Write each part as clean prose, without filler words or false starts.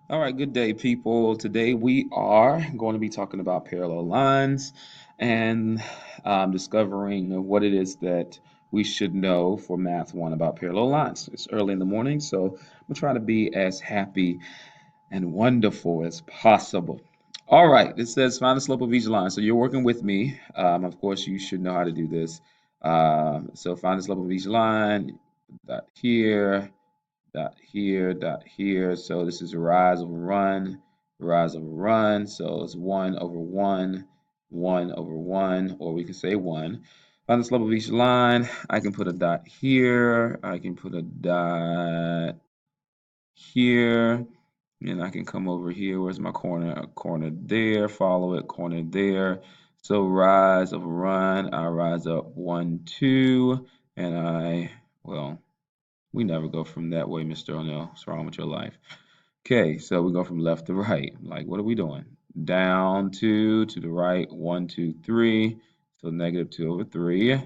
All right, good day, people. Today we are going to be talking about parallel lines and discovering what it is that we should know for Math 1 about parallel lines. It's early in the morning, so I'm trying to be as happy and wonderful as possible. All right, it says find the slope of each line. So you're working with me. Of course, you should know how to do this. So find the slope of each line, dot here, dot here, dot here. So this is rise over run, rise over run. So it's 1 over 1, 1 over 1, or we can say 1. Find the slope of each line. I can put a dot here. I can put a dot here. And I can come over here. Where's my corner? A corner there. Follow it. Corner there. So rise over run. I rise up 1, 2. And well, we never go from that way, Mr. O'Neill. What's wrong with your life? Okay, so we go from left to right. Like, what are we doing? Down 2 to the right, 1, 2, 3. So negative 2 over 3.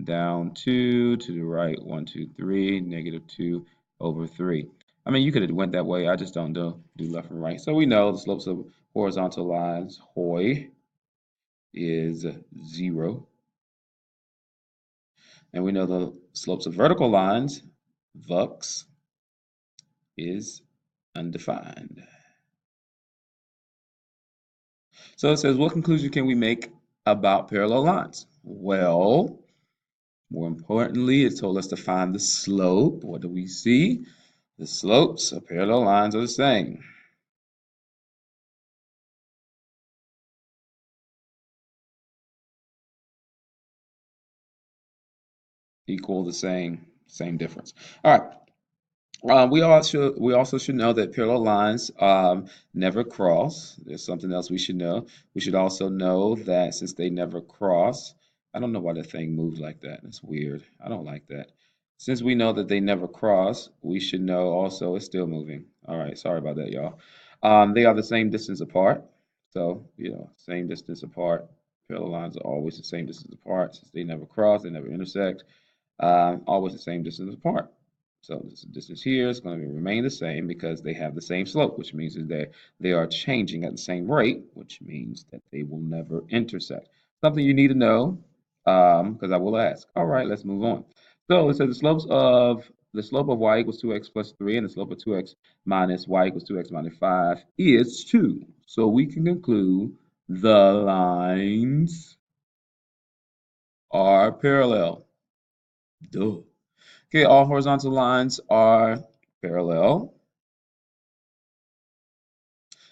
Down 2 to the right, 1, 2, 3. Negative 2 over 3. I mean, you could have went that way. I just don't do left and right. So we know the slopes of horizontal lines, hoi, is 0. And we know the slopes of vertical lines, vux, is undefined. So it says, what conclusion can we make about parallel lines? Well, more importantly, it told us to find the slope. What do we see? The slopes of parallel lines are the same. Equal the same difference. All right. We also should know that parallel lines never cross. There's something else we should know. We should also know that since they never cross, I don't know why the thing moves like that. It's weird. I don't like that. Since we know that they never cross, we should know also it's still moving. All right, sorry about that, y'all. They are the same distance apart. So, same distance apart. Parallel lines are always the same distance apart. Since they never cross, they never intersect, always the same distance apart. So this distance here is going to remain the same because they have the same slope, which means that they are changing at the same rate, which means that they will never intersect. Something you need to know, because I will ask. All right, let's move on. So it says the slope of y equals 2x plus 3 and the slope of 2x minus y equals 2x minus 5 is 2. So we can conclude the lines are parallel. Duh. Okay, all horizontal lines are parallel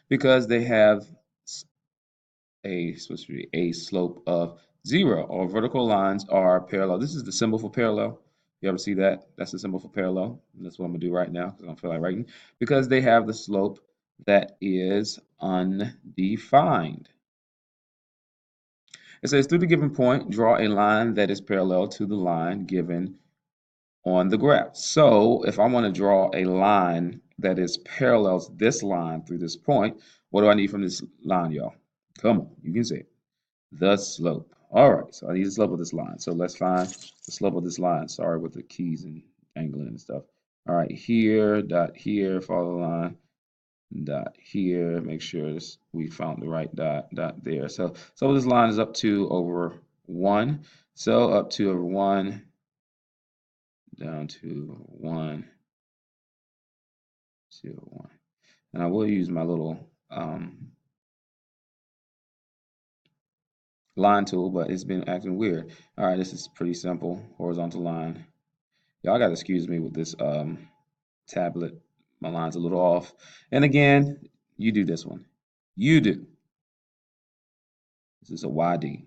because they have supposed to be a slope of 0. All vertical lines are parallel. This is the symbol for parallel. You ever see that? That's the symbol for parallel. That's what I'm gonna do right now because I don't feel like writing. Because they have the slope that is undefined. It says through the given point, draw a line that is parallel to the line given on the graph. So if I want to draw a line that is parallels this line through this point, what do I need from this line, y'all? Come on, you can say it. The slope. All right, so I need the slope of this line. So let's find the slope of this line. Sorry with the keys and angling and stuff. All right, here, follow the line, dot here. Make sure we found the right dot there. So this line is up 2 over 1. So up 2 over 1, down to 1, 0, 1. And I will use my little line tool, but it's been acting weird. All right, this is pretty simple. Horizontal line. Y'all got to excuse me with this tablet. My line's a little off. And again, you do this one. You do. This is a YD.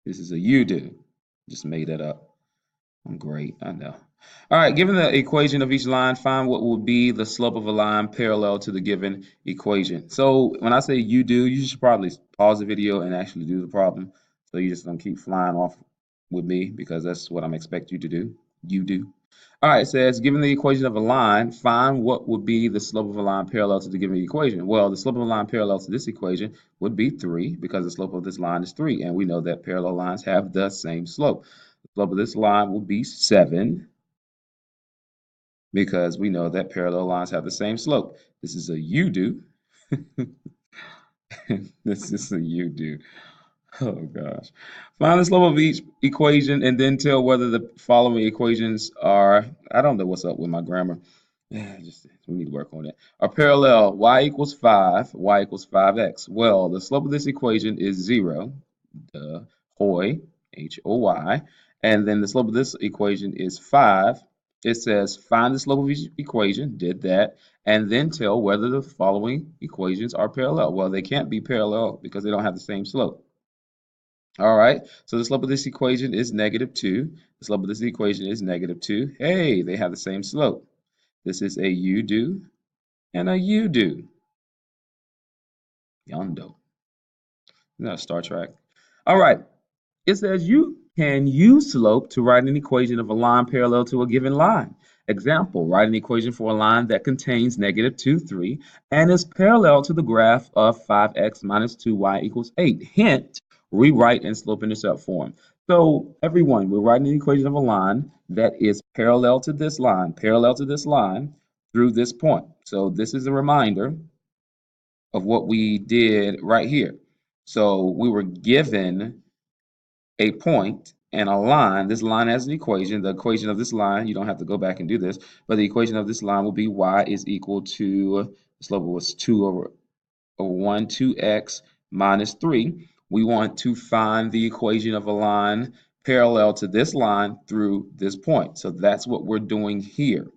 This is a you do. Just made that up. I'm great, I know. All right, given the equation of each line, find what will be the slope of a line parallel to the given equation. So when I say you do, you should probably pause the video and actually do the problem. So you just don't keep flying off with me because that's what I'm expecting you to do. You do. All right, it says, given the equation of a line, find what would be the slope of a line parallel to the given equation. Well, the slope of a line parallel to this equation would be 3 because the slope of this line is 3. And we know that parallel lines have the same slope. The slope of this line will be 7. because we know that parallel lines have the same slope. This is a u-do. This is a u-do. Oh gosh. Find the slope of each equation and then tell whether the following equations are, I don't know what's up with my grammar. Just we need to work on it. Are parallel. Y equals 5, y equals 5x. Well, the slope of this equation is 0. Hoy, H-O-Y. And then the slope of this equation is 5. It says find the slope of each equation, did that, and then tell whether the following equations are parallel. Well, they can't be parallel because they don't have the same slope. All right, so the slope of this equation is -2. The slope of this equation is -2. Hey, they have the same slope. This is a u-do and a u-do. Yondo. Not Star Trek. All right, it says you can use slope to write an equation of a line parallel to a given line. Example, write an equation for a line that contains -2, 3, and is parallel to the graph of 5x minus 2y equals 8. Hint, rewrite in slope-intercept form. So everyone, we're writing an equation of a line that is parallel to this line, through this point. So this is a reminder of what we did right here. So we were given a point and a line. This line has an equation. The equation of this line, you don't have to go back and do this, but the equation of this line will be y is equal to, the slope was 2 over 1, 2x minus 3. We want to find the equation of a line parallel to this line through this point. So that's what we're doing here.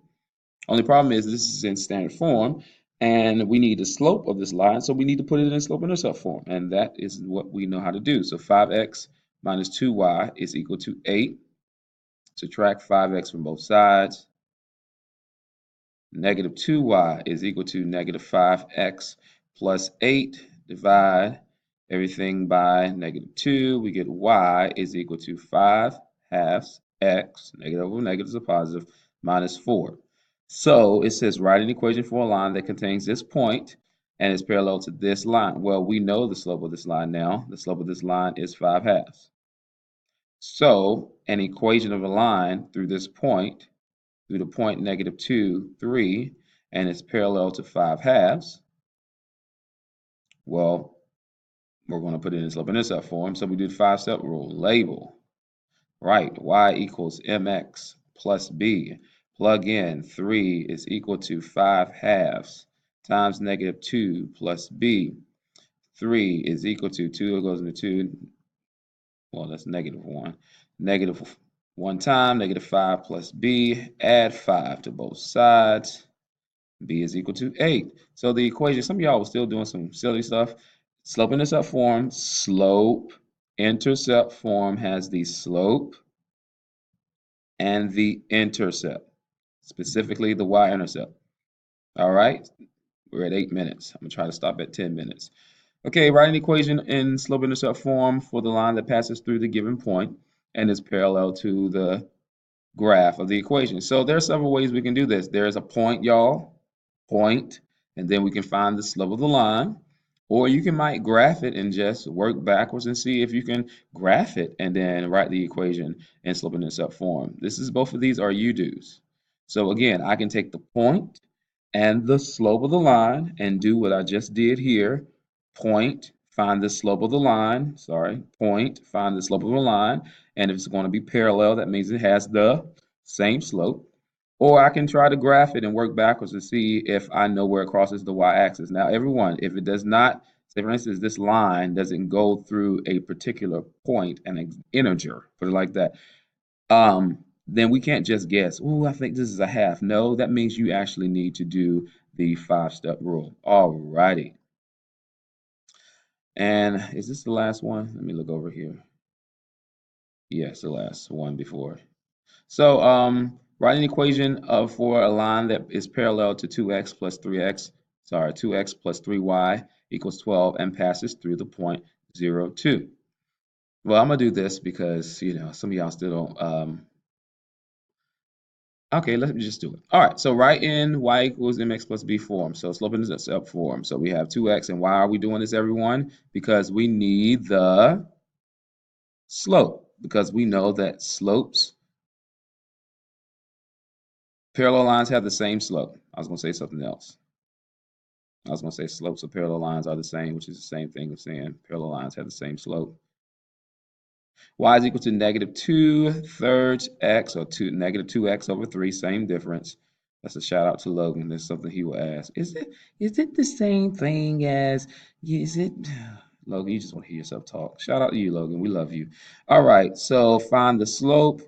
Only problem is this is in standard form, and we need the slope of this line, so we need to put it in slope-intercept form, and that is what we know how to do. So 5x minus 2y is equal to 8. Subtract 5x from both sides. Negative 2y is equal to negative 5x plus 8. Divide everything by negative 2. We get y is equal to 5 halves x, negative over negative is a positive, minus 4. So it says write an equation for a line that contains this point and is parallel to this line. Well, we know the slope of this line now. The slope of this line is 5 halves. So an equation of a line through this point, through the point -2, 3, and it's parallel to 5 halves. Well, we're going to put it in slope-intercept form. So we do the 5-step rule. Label. Right, y equals mx plus b. Plug in 3 is equal to 5 halves times -2 plus b. 3 is equal to 2 goes into 2. Well, that's -1. Negative 1 time, -5 plus b. Add 5 to both sides. B is equal to 8. So the equation, some of y'all were still doing some silly stuff. Slope-intercept form, slope-intercept form has the slope and the intercept, specifically the y-intercept. All right, we're at 8 minutes. I'm gonna try to stop at 10 minutes. Okay, write an equation in slope-intercept form for the line that passes through the given point and is parallel to the graph of the equation. So there are several ways we can do this. There is a point, y'all, point, and then we can find the slope of the line. Or you can might graph it and just work backwards and see if you can graph it and then write the equation in slope-intercept form. Both of these are u-dos. So again, I can take the point and the slope of the line and do what I just did here. Point, find the slope of the line, point, find the slope of the line, and if it's going to be parallel, that means it has the same slope. Or I can try to graph it and work backwards to see if I know where it crosses the y-axis. Now, everyone, if it does not, say for instance, this line doesn't go through a particular point, an integer, put it like that, then we can't just guess, oh, I think this is a half. No, that means you actually need to do the 5-step rule. All righty. And is this the last one? Let me look over here. Yes, the last one before. So write an equation for a line that is parallel to 2x plus 3y equals 12 and passes through the point 0, 2. Well, I'm going to do this because, some of y'all still don't. Okay, let me just do it. All right, so write in y equals mx plus b form. So slope-intercept form. So we have 2x, and why are we doing this, everyone? Because we need the slope, because we know that slopes Parallel lines have the same slope. I was going to say something else. I was going to say slopes of parallel lines are the same, which is the same thing as saying parallel lines have the same slope. Y is equal to negative 2/3 x, or negative 2x over 3, same difference. That's a shout out to Logan. There's something he will ask. Is it the same thing as, is it? Logan, you just want to hear yourself talk. Shout out to you, Logan. We love you. All right, so find the slope.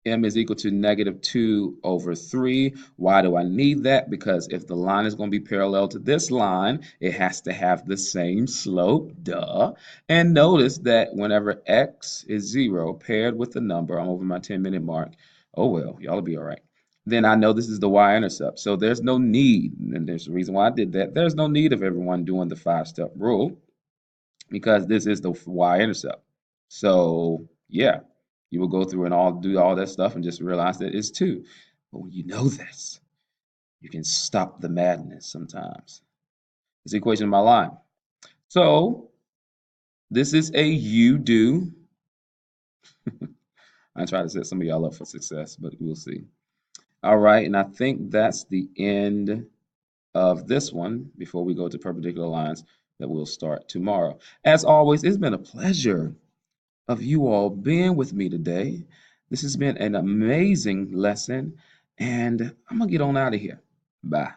M is equal to negative 2 over 3. Why do I need that? Because if the line is going to be parallel to this line, it has to have the same slope, duh. And notice that whenever x is 0 paired with the number, I'm over my 10-minute mark. Oh well, y'all will be all right. Then I know this is the y-intercept. So there's no need, and there's a reason why I did that. There's no need of everyone doing the 5-step rule because this is the y-intercept. So yeah, you will go through and do all that stuff and just realize that it's 2. But when you know this, you can stop the madness sometimes. It's the equation of my line. So this is a you do. I try to set some of y'all up for success, but we'll see. All right, and I think that's the end of this one before we go to perpendicular lines that we'll start tomorrow. As always, it's been a pleasure of you all being with me today. This has been an amazing lesson, and I'm going to get on out of here. Bye.